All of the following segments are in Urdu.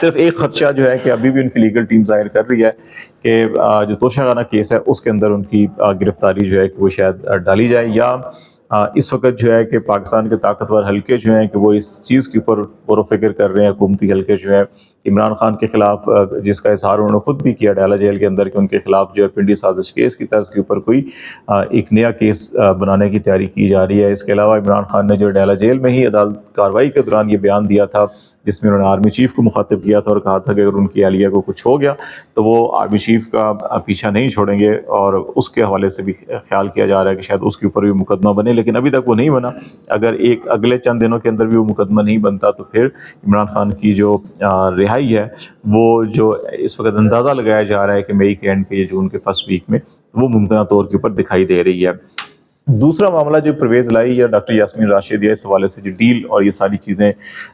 صرف ایک خدشہ جو ہے کہ ابھی بھی ان کی لیگل ٹیم ظاہر کر رہی ہے کہ جو توشہ خانہ کیس ہے اس کے اندر ان کی گرفتاری جو ہے کہ وہ شاید ڈالی جائے، یا اس وقت جو ہے کہ پاکستان کے طاقتور حلقے جو ہیں کہ وہ اس چیز کے اوپر غور و فکر کر رہے ہیں، حکومتی حلقے جو ہیں عمران خان کے خلاف، جس کا اظہار انہوں نے خود بھی کیا ڈالا جیل کے اندر کہ ان کے خلاف جو ہے پنڈی سازش کیس کی طرز کے اوپر کوئی ایک نیا کیس بنانے کی تیاری کی جا رہی ہے۔ اس کے علاوہ عمران خان نے جو ڈالا جیل میں ہی عدالت کارروائی کے دوران یہ بیان دیا تھا جس میں انہوں نے آرمی چیف کو مخاطب کیا تھا اور کہا تھا کہ اگر ان کی اہلیہ کو کچھ ہو گیا تو وہ آرمی چیف کا پیچھا نہیں چھوڑیں گے، اور اس کے حوالے سے بھی خیال کیا جا رہا ہے کہ شاید اس کے اوپر بھی مقدمہ بنے، لیکن ابھی تک وہ نہیں بنا۔ اگر ایک اگلے چند دنوں کے اندر بھی وہ مقدمہ نہیں بنتا تو پھر عمران خان کی جو رہائی ہے وہ جو اس وقت اندازہ لگایا جا رہا ہے کہ مئی کے اینڈ پہ یا جون کے فرسٹ ویک میں، وہ ممکنہ طور کے اوپر دکھائی دے رہی ہے۔ دوسرا معاملہ جو پرویز لائی یا ڈاکٹر یاسمین راشد، اس حوالے سے جو ڈیل اور یہ ساری چیزیں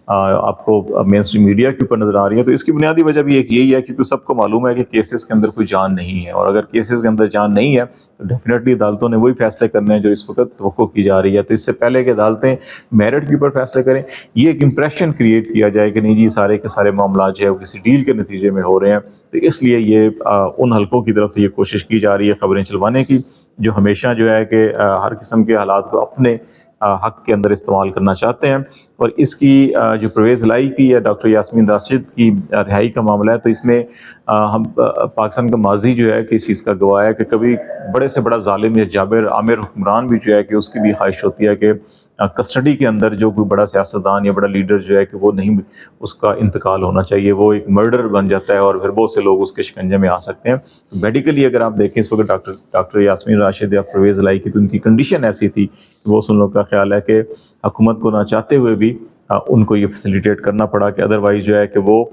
آپ کو مین اسٹریم میڈیا کے اوپر نظر آ رہی ہیں، تو اس کی بنیادی وجہ بھی ایک یہی ہے کیونکہ سب کو معلوم ہے کہ کیسز کے اندر کوئی جان نہیں ہے، اور اگر کیسز کے اندر جان نہیں ہے تو ڈیفینیٹلی عدالتوں نے وہی فیصلے کرنے ہیں جو اس وقت توقع کی جا رہی ہے۔ تو اس سے پہلے کہ عدالتیں میرٹ کے اوپر فیصلے کریں، یہ ایک امپریشن کریٹ کیا جائے کہ نہیں جی سارے کے سارے معاملات جو ہے وہ کسی ڈیل کے نتیجے میں ہو رہے ہیں، تو اس لیے یہ ان حلقوں کی طرف سے یہ کوشش کی جا رہی ہے خبریں چلوانے کی جو ہمیشہ جو ہے کہ ہر قسم کے حالات کو اپنے حق کے اندر استعمال کرنا چاہتے ہیں۔ اور اس کی جو پرویز لائی کی یا ڈاکٹر یاسمین راشد کی رہائی کا معاملہ ہے، تو اس میں ہم پاکستان کا ماضی جو ہے کہ اس چیز کا گواہ ہے کہ کبھی بڑے سے بڑا ظالم یا جابر عامر حکمران بھی جو ہے کہ اس کی بھی خواہش ہوتی ہے کہ کسٹڈی کے اندر جو کوئی بڑا سیاستدان یا بڑا لیڈر جو ہے کہ وہ نہیں، اس کا انتقال ہونا چاہیے، وہ ایک مرڈر بن جاتا ہے اور پھر بہت سے لوگ اس کے شکنجے میں آ سکتے ہیں۔ میڈیکلی اگر آپ دیکھیں اس وقت ڈاکٹر یاسمین راشد یا پرویز لائی کی تو ان کی کنڈیشن ایسی تھی کہ وہ ان لوگوں کا خیال ہے کہ حکومت کو نہ چاہتے ہوئے بھی ان کو یہ فیسیلیٹیٹ کرنا پڑا کہ ادروائز جو ہے کہ وہ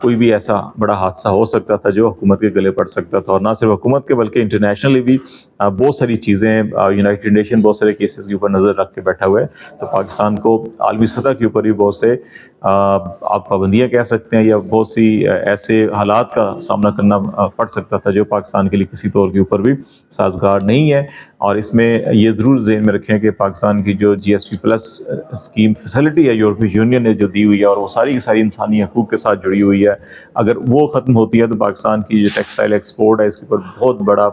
کوئی بھی ایسا بڑا حادثہ ہو سکتا تھا جو حکومت کے گلے پڑ سکتا تھا، اور نہ صرف حکومت کے بلکہ انٹرنیشنلی بھی بہت ساری چیزیں، یونائٹڈ نیشن بہت سارے کیسز کے اوپر نظر رکھ کے بیٹھا ہوا ہے، تو پاکستان کو عالمی سطح کے اوپر بھی بہت سے آپ پابندیاں کہہ سکتے ہیں یا بہت سی ایسے حالات کا سامنا کرنا پڑ سکتا تھا جو پاکستان کے لیے کسی طور کے اوپر بھی سازگار نہیں ہے۔ اور اس میں یہ ضرور ذہن میں رکھیں کہ پاکستان کی جو G S P plus scheme facility ہے یورپی یونین نے جو دی ہوئی ہے اور وہ ساری کی ساری انسانی حقوق کے ساتھ جڑی ہوئی ہے، اگر وہ ختم ہوتی ہے تو پاکستان کی جو ٹیکسٹائل ایکسپورٹ ہے اس کے اوپر بہت بڑا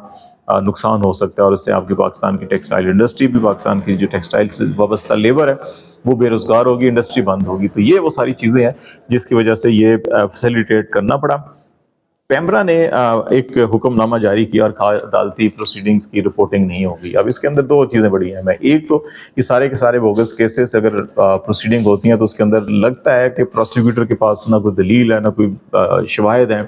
نقصان ہو سکتا ہے، اور اس سے آپ کی پاکستان کی ٹیکسٹائل انڈسٹری بھی، پاکستان کی جو ٹیکسٹائل سے وابستہ لیبر ہے وہ بے روزگار ہوگی، انڈسٹری بند ہوگی۔ تو یہ وہ ساری چیزیں ہیں جس کی وجہ سے یہ فیسیلیٹیٹ کرنا پڑا۔ پیمرا نے ایک حکم نامہ جاری کیا اور کہا عدالتی پروسیڈنگز کی رپورٹنگ نہیں ہوگی۔ اب اس کے اندر دو چیزیں بڑی اہم ہیں، ایک تو یہ سارے کے سارے بوگس کیسز اگر پروسیڈنگ ہوتی ہیں تو اس کے اندر لگتا ہے کہ پروسیکیوٹر کے پاس نہ کوئی دلیل ہے نہ کوئی شواہد ہیں۔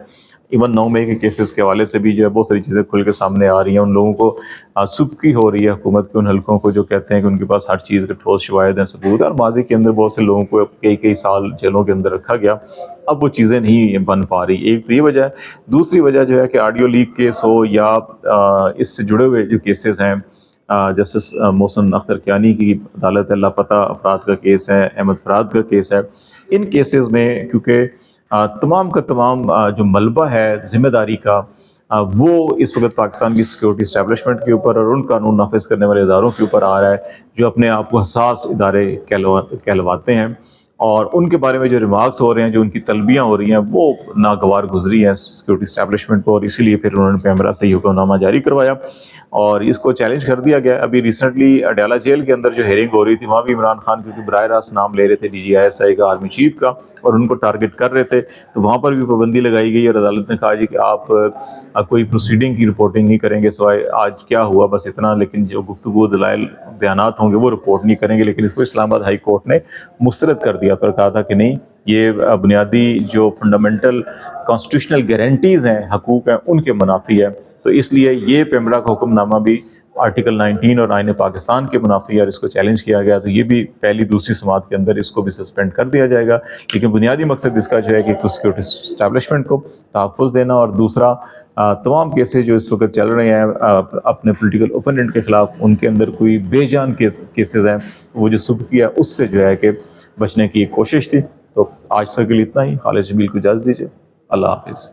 ایون 9 مئی کے کیسز کے حوالے سے بھی جو ہے بہت ساری چیزیں کھل کے سامنے آ رہی ہیں، ان لوگوں کو سبکی ہو رہی ہے حکومت کے ان حلقوں کو جو کہتے ہیں کہ ان کے پاس ہر چیز کے ٹھوس شواہد ہیں، ثبوت ہے، اور ماضی کے اندر بہت سے لوگوں کو کئی سال جیلوں کے اندر رکھا گیا، اب وہ چیزیں نہیں بن پا رہی۔ ایک تو یہ وجہ ہے، دوسری وجہ جو ہے کہ آڈیو لیک کیس ہو یا اس سے جڑے ہوئے جو کیسز ہیں، جسٹس محسن اختر کیانی کی عدالت لاپتہ افراد کا کیس ہے، احمد فراد کا کیس ہے، ان کیسز میں کیونکہ تمام کا تمام جو ملبہ ہے ذمہ داری کا وہ اس وقت پاکستان کی سیکورٹی اسٹیبلشمنٹ کے اوپر اور ان قانون نافذ کرنے والے اداروں کے اوپر آ رہا ہے جو اپنے آپ کو حساس ادارے کہلواتے ہیں، اور ان کے بارے میں جو ریمارکس ہو رہے ہیں، جو ان کی طلبیاں ہو رہی ہیں، وہ ناگوار گزری ہیں سیکورٹی اسٹیبلشمنٹ کو، اور اسی لیے پھر انہوں نے پیمرا سے یہ حکم نامہ جاری کروایا اور اس کو چیلنج کر دیا گیا۔ ابھی ریسنٹلی اڈیالہ جیل کے اندر جو ہیئرنگ ہو رہی تھی وہاں بھی عمران خان کیونکہ براہ راست نام لے رہے تھے D G I S I کا، آرمی چیف کا، اور ان کو ٹارگٹ کر رہے تھے، تو وہاں پر بھی پابندی لگائی گئی اور عدالت نے کہا جی کہ آپ کوئی پروسیڈنگ کی رپورٹنگ نہیں کریں گے سوائے آج کیا ہوا بس اتنا، لیکن جو گفتگو دلائل بیانات ہوں گے وہ رپورٹ نہیں کریں گے۔ لیکن اس کو اسلام آباد ہائی کورٹ نے مسترد کر دیا اور کہا تھا کہ نہیں، یہ بنیادی جو فنڈامنٹل کانسٹیٹیوشنل گارنٹیز ہیں، حقوق ہیں، ان کے منافی ہے، تو اس لیے یہ پیمرا کا حکم نامہ بھی آرٹیکل 19 اور آئین پاکستان کے منافی ہے اور اس کو چیلنج کیا گیا، تو یہ بھی پہلی دوسری سماعت کے اندر اس کو بھی سسپینڈ کر دیا جائے گا۔ لیکن بنیادی مقصد اس کا جو ہے کہ سیکورٹی اسٹیبلشمنٹ کو تحفظ دینا، اور دوسرا تمام کیسز جو اس وقت چل رہے ہیں اپنے پولیٹیکل اوپوننٹ کے خلاف، ان کے اندر کوئی بے جان کیسز ہیں، وہ جو سبکی ہے اس سے جو ہے کہ بچنے کی کوشش تھی۔ تو آج تک کے لیے اتنا ہی۔ خالد جمیل کو اجازت دیجیے، اللہ حافظ۔